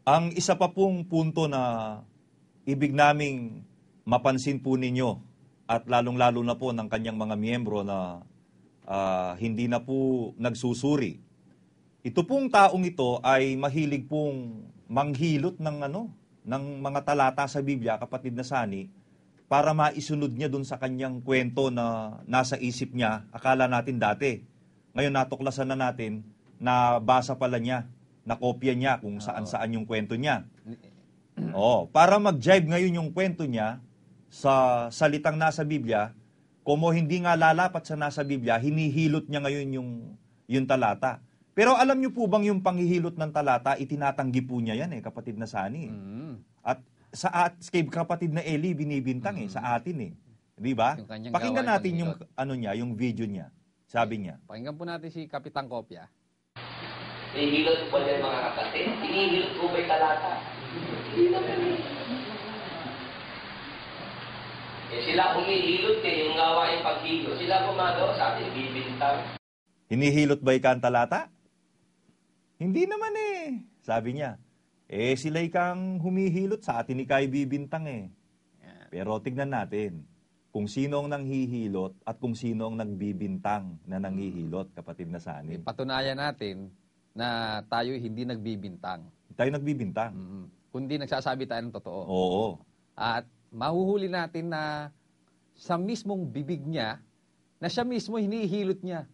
Ang isa pa pong punto na ibig naming mapansin po ninyo at lalong-lalo na po ng kanyang mga miyembro na hindi na po nagsusuri. Ito pong taong ito ay mahilig pong manghilot ng mga talata sa Biblia, kapatid na Sani, para maisunod niya dun sa kanyang kwento na nasa isip niya, akala natin dati. Ngayon natuklasan na natin na basa pala niya, nakopya niya kung saan-saan yung kwento niya. Para mag-jive ngayon yung kwento niya sa salitang nasa Biblia, como hindi nga lalapat sa nasa Biblia, hinihilot niya ngayon yung talata. Pero alam niyo po bang yung panghihilot ng talata, itinatanggi po niya yan kapatid na Sani. At kay kapatid na Eli, binibintang sa atin Di ba? Pakinggan natin yung yung video niya. Sabi niya. Pakinggan po natin si Kapitang Kopya. Hinihilot po din mga kapatid. Hinihilot po ba'y talata? Hindi naman sila humihilot yung gawain paghilot. Sila gumagawa sa atin, bibintang. Hinihilot ba ang talata? Hindi naman Sabi niya. Sila kang humihilot sa atin ikay bibintang Pero tignan natin kung sino ang nanghihilot at kung sino ang nagbibintang na nanghihilot, kapatid na Sani. Patunayan natin na tayo hindi nagbibintang. Tayo nagbibintang. Kundi nagsasabi tayo ng totoo. Oo. At mahuhuli natin na sa mismong bibig niya, na siya mismo hinihilot niya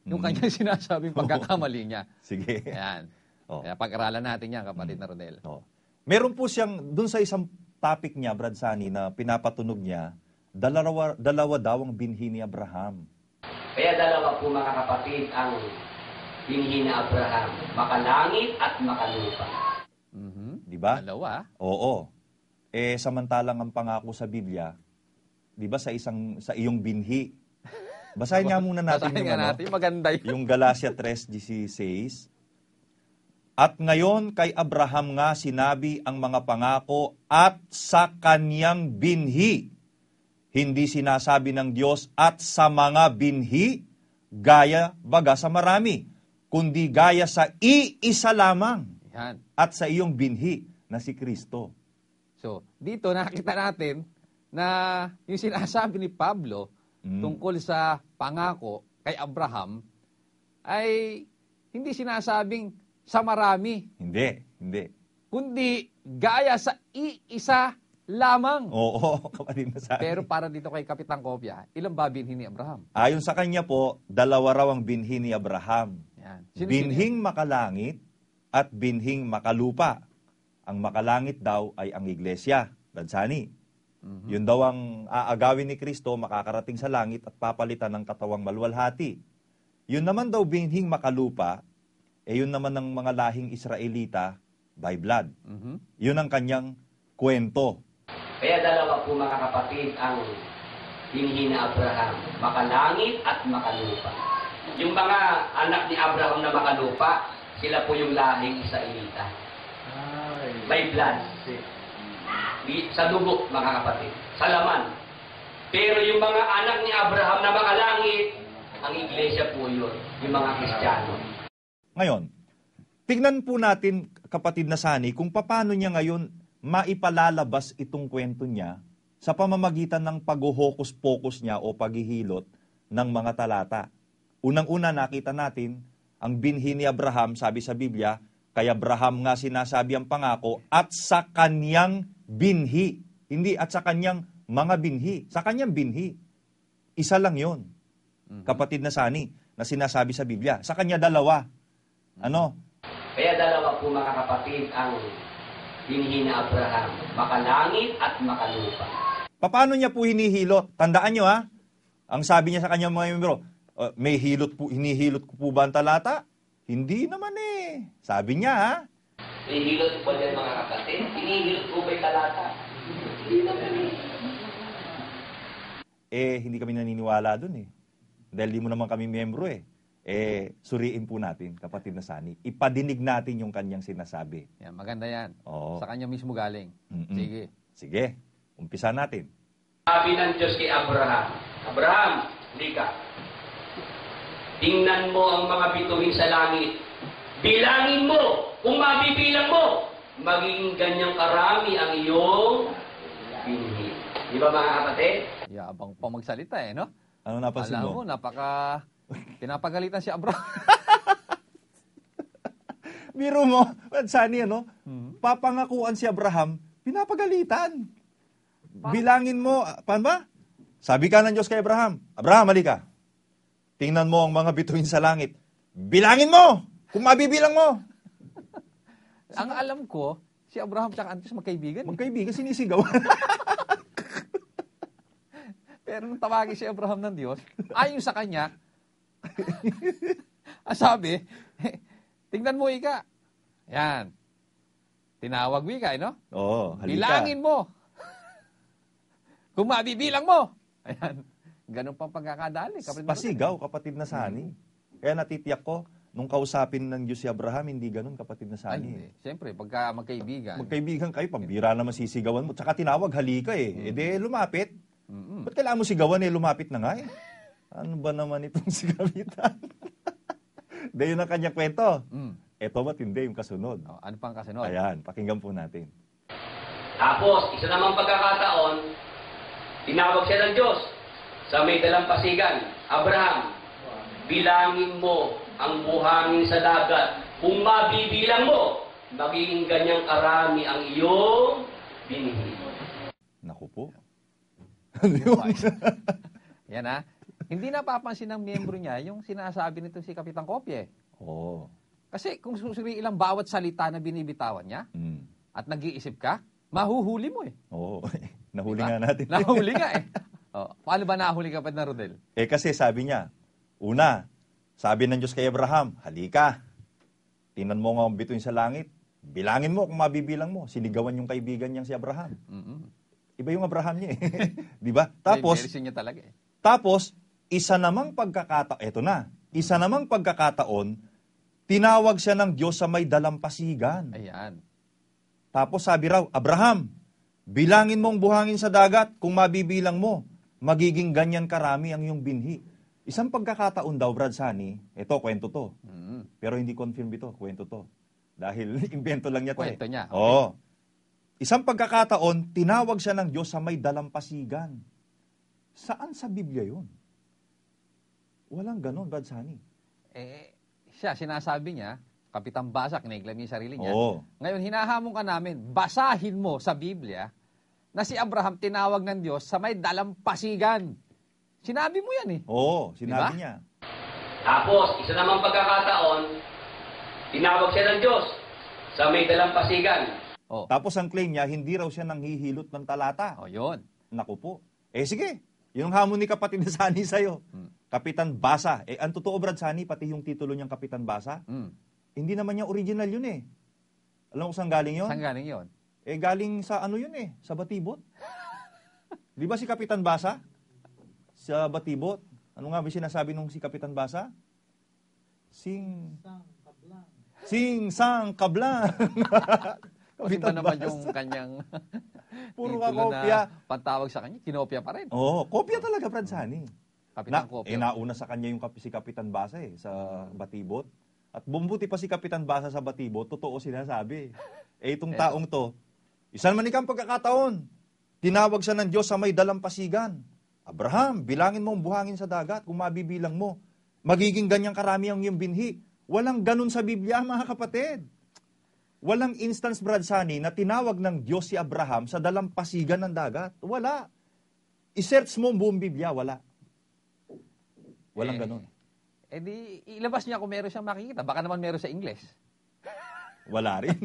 yung kanyang sinasabing pagkakamali niya. Sige. Ayan. Kaya pag-aralan natin yan, kapatid na Rodel. Meron po siyang, dun sa isang topic niya, Brad Sani, na pinapatunog niya, dalawa daw ang binhi ni Abraham. Kaya dalawa po mga kapatid ang binhi ni Abraham, makalangit at makalupa. Di ba? Dalawa? Oo. Samantalang ang pangako sa Biblia, di ba sa iyong binhi. Basahin nga muna natin maganda yun. Yung Galatia 3:16. At ngayon kay Abraham nga sinabi ang mga pangako at sa kanyang binhi. Hindi sinasabi ng Diyos at sa mga binhi, gaya baga sa marami, kundi gaya sa iisa lamang. Yan. At sa iyong binhi na si Kristo. So, dito nakita natin na yung sinasabi ni Pablo tungkol sa pangako kay Abraham ay hindi sinasabing sa marami. Hindi. Kundi gaya sa iisa lamang. Oo, kapatid na Sani. Pero para dito kay Kapitang Kopya, ilang ba binhi ni Abraham? Ayon sa kanya po, dalawa raw ang binhi ni Abraham. Yan. Binhing makalangit at binhing makalupa. Ang makalangit daw ay ang iglesia, Dansani. Yun daw ang aagawin ni Kristo, makakarating sa langit at papalitan ng katawang maluwalhati. Yun naman daw binhing makalupa, yun naman ng mga lahing Israelita by blood. Yun ang kanyang kwento. Kaya dalawa po mga kapatid ang binhi ni Abraham, makalangit at makalupa. Yung mga anak ni Abraham na makalupa, sila po yung lahing Israelita. By blood. Sa dugo, mga kapatid. Sa laman. Pero yung mga anak ni Abraham na makalangit, ang iglesia po yun. Yung mga Kristiyano. Ngayon, tignan po natin, kapatid na Sani, kung paano niya ngayon maipalalabas itong kwento niya sa pamamagitan ng paghuhokus-pokus niya o paghihilot ng mga talata. Unang-una nakita natin, ang binhi ni Abraham, sabi sa Biblia, kay Abraham nga sinasabi ang pangako, at sa kanyang binhi. Hindi at sa kanyang mga binhi. Sa kanyang binhi. Isa lang yon, kapatid na Sani, na sinasabi sa Biblia. Sa kanya dalawa. Kaya dalawa po mga kapatid ang binhi ni Abraham, makalangit at makalupa. Paano niya po hinihilot? Tandaan nyo ang sabi niya sa kanyang mga membro, hinihilot ko po ba ang talata? Hindi naman Sabi niya Hinihilot po din mga kapatid. Hinihilot po ba'y talata? Hindi naman hindi kami naniniwala dun Dahil di mo naman kami miyembro suriin po natin, kapatid na Sani. Ipadinig natin yung kanyang sinasabi. Yan, maganda yan. Oo. Sa kanya mismo galing. Sige, umpisa natin. Sabi ng Diyos kay Abraham, Abraham, hindi ka. Tingnan mo ang mga bituin sa langit. Bilangin mo. Kung mabibilang mo, maging ganyang karami ang iyong binhi. Di ba mga kapatid? Yabang pa magsalita no? Ano napansin Alam mo, mo? pinapagalitan si Abraham. Biro mo, Sani, papangakuan si Abraham, pinapagalitan. Bilangin mo, paano ba? Sabi ka ng Diyos kay Abraham, Abraham, halika. Tingnan mo ang mga bituin sa langit. Bilangin mo! Kung mabibilang mo! Ang alam ko, si Abraham tsaka Antios magkaibigan. Magkaibigan, sinisigaw. Pero nung tawagin si Abraham ng Diyos, ayon sa kanya, sabi, tingnan mo ika. Yan. Tinawag mo ika, no? Oo, halika. Bilangin mo. Kung mabibilang mo. Ayan. Ganun pang pagkakadali. Pasigaw, kapatid na Sani. Kaya natitiyak ko, nung kausapin ng Diyos si Abraham, hindi ganun, kapatid na Sani. Ay, siyempre, pagka magkaibigan. Magkaibigan kayo, pambira naman sisigawan mo. Tsaka tinawag, halika eh. E de, lumapit. Ba't kailangan mo sigawan eh? Lumapit na nga eh. Ano ba naman itong sigawitan? De, yun ang kanyang kwento. Eto matindi yung kasunod. Oh, ano pang kasunod? Ayan, pakinggan po natin. Tapos, isa namang pagkakataon, tinawag siya ng Diyos sa may dalampasigan. Abraham, bilangin mo ang buhangin sa dagat. Kung mabibilang mo, magiging ganyang karami ang iyong binhi. Naku po. Yan ha. Hindi napapansin ng miyembro niya yung sinasabi nito si Kapitan Kopye. Oo. Kasi kung susuriin lang bawat salita na binibitawan niya at nag-iisip ka, mahuhuli mo eh. Oo. Nahuli Diba? nga natin. Nahuli nga eh. Oh, paano ba nahuli ka pa na Rodel? Eh kasi sabi niya, una, sabi ng Diyos kay Abraham, halika. Tingnan mo nga ang bituin sa langit. Bilangin mo kung mabibilang mo. Sinigawan yung kaibigan niyang si Abraham. Iba yung Abraham niya eh. Di ba? Tapos, niya talaga eh. Tapos, isa namang pagkakataon, eto na, isa namang pagkakataon, tinawag siya ng Diyos sa may dalampasigan. Ayan. Tapos sabi raw, Abraham, bilangin mong buhangin sa dagat, kung mabibilang mo, magiging ganyan karami ang iyong binhi. Isang pagkakataon daw, Brad Sani, ito, kwento to. Pero hindi confirm ito, kwento to. Dahil invento lang niya to. Kwento niya. Okay. Oo. Isang pagkakataon, tinawag siya ng Diyos sa may dalampasigan. Saan sa Biblia yun? Walang ganon, Brad Sani. Siya, sinasabi niya, Kapitan Basa, kiniglam niya yung sarili niya. Oo. Ngayon, hinahamon ka namin, basahin mo sa Biblia na si Abraham tinawag ng Diyos sa may dalampasigan. Sinabi mo yan eh. Oo, sinabi Diba? niya. Tapos, isa namang pagkakataon, tinawag siya ng Diyos sa may dalampasigan. Oh. Tapos ang claim niya, hindi raw siya nanghihilot ng talata. Oh, yun. Naku po. Sige, yun ang hamon ni kapatid na Sani sa'yo. Kapitan Basa. Ang totoo, Brad Sani, pati yung titulo niyang Kapitan Basa, hindi naman niya original yun eh. Alam mo saan galing yun? Saan galing yun? Galing sa ano yun eh, sa Batibot. Di ba si Kapitan Basa? Sa Batibot. Ano nga ba sinasabi nung si Kapitan Basa? Sing sang kablang. Kasi ba naman yung kanyang Puro titulo ka kopya. na pantawag sa kanya, kinopya pa rin. Oo, kopya talaga, Brad Sani. Kapitan Kopya. Nauna sa kanya yung si Kapitan Basa sa Batibot. At bumbuti pa si Kapitan Basa sa Batibot, totoo sinasabi. Itong taong to, isan man ikang pagkakataon, tinawag siya ng Diyos sa may dalampasigan. Abraham, bilangin mo ang buhangin sa dagat, kung mabibilang mo, magiging ganyang karami ang iyong binhi. Walang ganun sa Biblia, mga kapatid. Walang instance, Brad Sani, na tinawag ng Diyos si Abraham sa dalampasigan ng dagat. Wala. I-search mo ang buong Biblia, wala. Walang ganun. Di, ilabas niya kung meron siyang makikita. Baka naman meron sa English. Wala rin.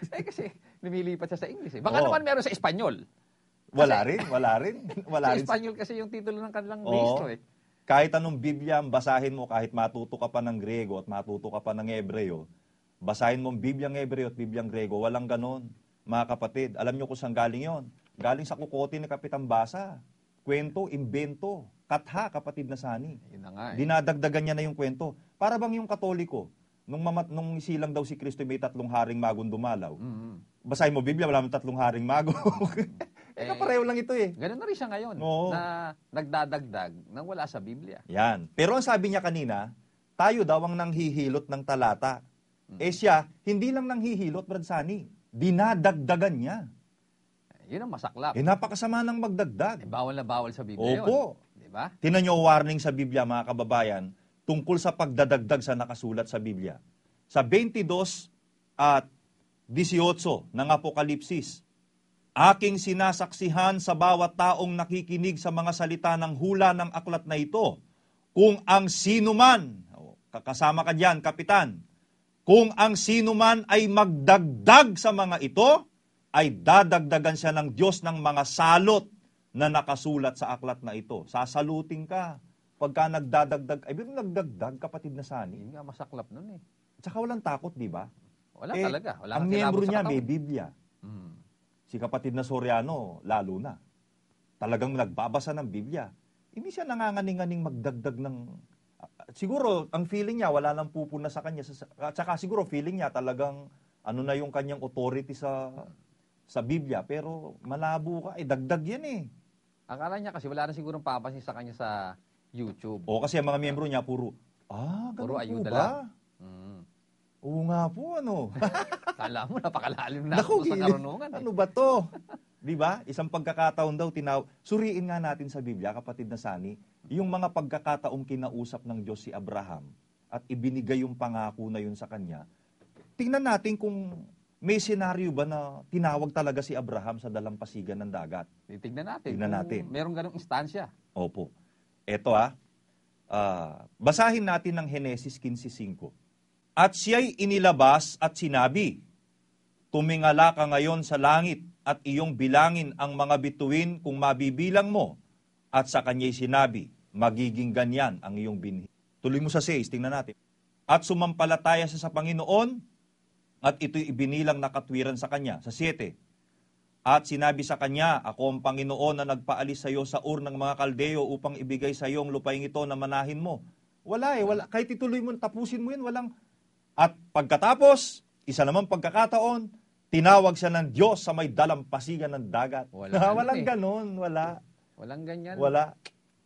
Kasi lumilipat siya sa English. Baka naman meron sa Espanyol. Wala rin. Sa Espanyol kasi yung titulo ng kanilang ministro eh. Kahit anong Biblia ang basahin mo, kahit matuto ka pa ng Grego at matuto ka pa ng Hebreo, basahin mo ang Bibliang Hebreo at Bibliang Grego, walang ganon. Mga kapatid, alam nyo kung saan galing yon? Galing sa kukote ni Kapitan Basa. Kwento, imbento, katha, kapatid na Sani. Yun na nga eh. Dinadagdagan niya na yung kwento. Para bang yung Katoliko, nung isilang daw si Kristo may 3 haring magong dumalaw. Basahin mo Biblia, wala mang 3 haring mago. Kapareho lang ito eh. Ganun na rin siya ngayon, Oo. na nagdadagdag nang wala sa Biblia. Yan. Pero ang sabi niya kanina, tayo daw ang nanghihilot ng talata. Eh siya, hindi lang nanghihilot, Brad Sani. Dinadagdagan niya. Yun ang masaklap. Eh napakasama ng magdagdag. Bawal na bawal sa Biblia Opo. yun. Di ba? Tinan niyo warning sa Biblia, mga kababayan, tungkol sa pagdadagdag sa nakasulat sa Biblia. Sa 22 at 18 ng Apokalipsis, aking sinasaksihan sa bawat taong nakikinig sa mga salita ng hula ng aklat na ito, kung ang sinuman, kakasama ka diyan, kapitan, kung ang sinuman ay magdagdag sa mga ito, ay dadagdagan siya ng Diyos ng mga salot na nakasulat sa aklat na ito. Sasalutin ka pagka nagdadagdag. Ay, pero nagdagdag, kapatid na Sani. Yun nga masaklap nun eh. Tsaka walang takot, di ba? Wala talaga. Wala Ang kang miyembro kilabot sa niya katawan. may Biblia. Si kapatid na Soriano, lalo na. Talagang nagbabasa ng Biblia. Hindi siya nanganganing-aning magdagdag ng... siguro, ang feeling niya, wala nang pupuna sa kanya. Tsaka siguro, feeling niya talagang ano na yung kanyang authority sa Biblia. Pero malabo ka, dagdag yan eh. Akala niya kasi wala na sigurong papansin sa kanya sa YouTube. O kasi ang mga miyembro niya, puro ganun Puro po ayuda ba? lang. Oo nga po, ano. Kala mo, napakalalim na Naku, ako sa karunungan. ano ba to? Di ba? Isang pagkakataon daw, suriin nga natin sa Biblia, kapatid na Sani, yung mga pagkakataong kinausap ng Diyos si Abraham at ibinigay yung pangako na yun sa kanya. Tingnan natin kung may senaryo ba na tinawag talaga si Abraham sa dalampasigan ng dagat. Tignan natin. Tignan natin. Merong ganong instansya. Opo. Eto basahin natin ng Henesis 15:5. At siya'y inilabas at sinabi, tumingala ka ngayon sa langit at iyong bilangin ang mga bituin kung mabibilang mo. At sa kanya'y sinabi, magiging ganyan ang iyong binhi. Tuloy mo sa 6, tingnan natin. At sumampalataya siya sa Panginoon at ito'y ibinilang na katwiran sa kanya. Sa 7, at sinabi sa kanya, ako ang Panginoon na nagpaalis sa iyo sa Ur ng mga Kaldeo upang ibigay sa iyo ang lupaing ito na manahin mo. Wala. Kahit ituloy mo, tapusin mo yun, walang. At pagkatapos, isa naman pagkakataon, tinawag siya ng Diyos sa may dalampasigan ng dagat. Walang ganon, wala. Walang ganyan. Wala.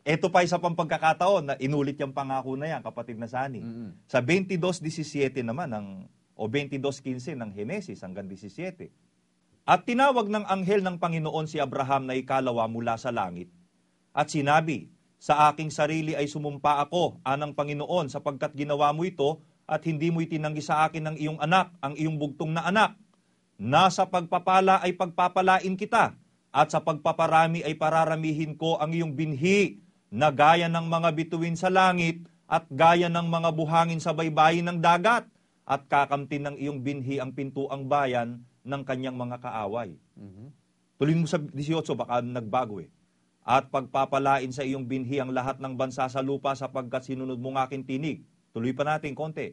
Ito pa isa pang pagkakataon na inulit yung pangako na yan, kapatid na Sani. Sa 22:17 naman, o 22:15 ng Henesis hanggang 17. At tinawag ng anghel ng Panginoon si Abraham na ikalawa mula sa langit. At sinabi, sa aking sarili ay sumumpa ako, anang Panginoon, sapagkat ginawa mo ito, at hindi mo itinanggi sa akin ang iyong anak, ang iyong bugtong na anak. Nasa pagpapala ay pagpapalain kita, at sa pagpaparami ay pararamihin ko ang iyong binhi, na gaya ng mga bituin sa langit, at gaya ng mga buhangin sa baybayin ng dagat, at kakamtin ng iyong binhi ang pintuang bayan ng kanyang mga kaaway. Tuloy mo sa 18, baka nagbago eh. At pagpapalain sa iyong binhi ang lahat ng bansa sa lupa sapagkat sinunod mo ng aking tinig. Tuloy pa natin konti.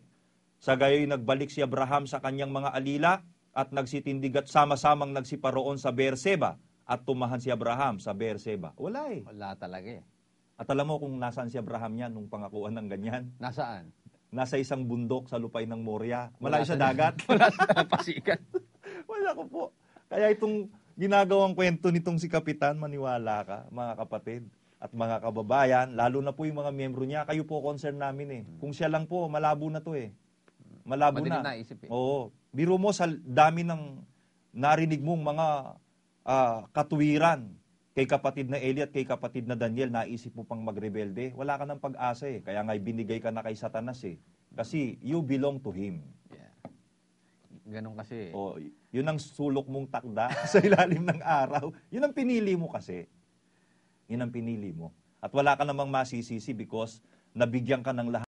Sa gayoy nagbalik si Abraham sa kanyang mga alila at nagsitindig at sama-samang nagsiparoon sa Beerseba at tumahan si Abraham sa Beerseba. Wala eh. Wala talaga eh. At alam mo kung nasaan si Abraham yan nung pangakuan ng ganyan? Nasaan? Nasa isang bundok sa lupay ng Moria. Malayo sa dagat. Wala sa pasikan. Wala ko po. Kaya itong ginagawang kwento nitong si Kapitan, maniwala ka, mga kapatid at mga kababayan, lalo na po yung mga miyembro niya, kayo po concern namin eh. Kung siya lang po, malabo na to eh. Malabo Madaling na. naisip eh. Oo. Biro mo sa dami ng narinig mong mga katuwiran kay kapatid na Eli at kay kapatid na Daniel, naisip mo pang magrebelde, wala ka ng pag-asa eh. Kaya nga binigay ka na kay Satanas eh. Kasi you belong to him. Yeah. Ganon kasi. O, yun ang sulok mong takda sa ilalim ng araw. Yun ang pinili mo kasi. Yun ang pinili mo. At wala ka namang masisisi because nabigyan ka ng lahat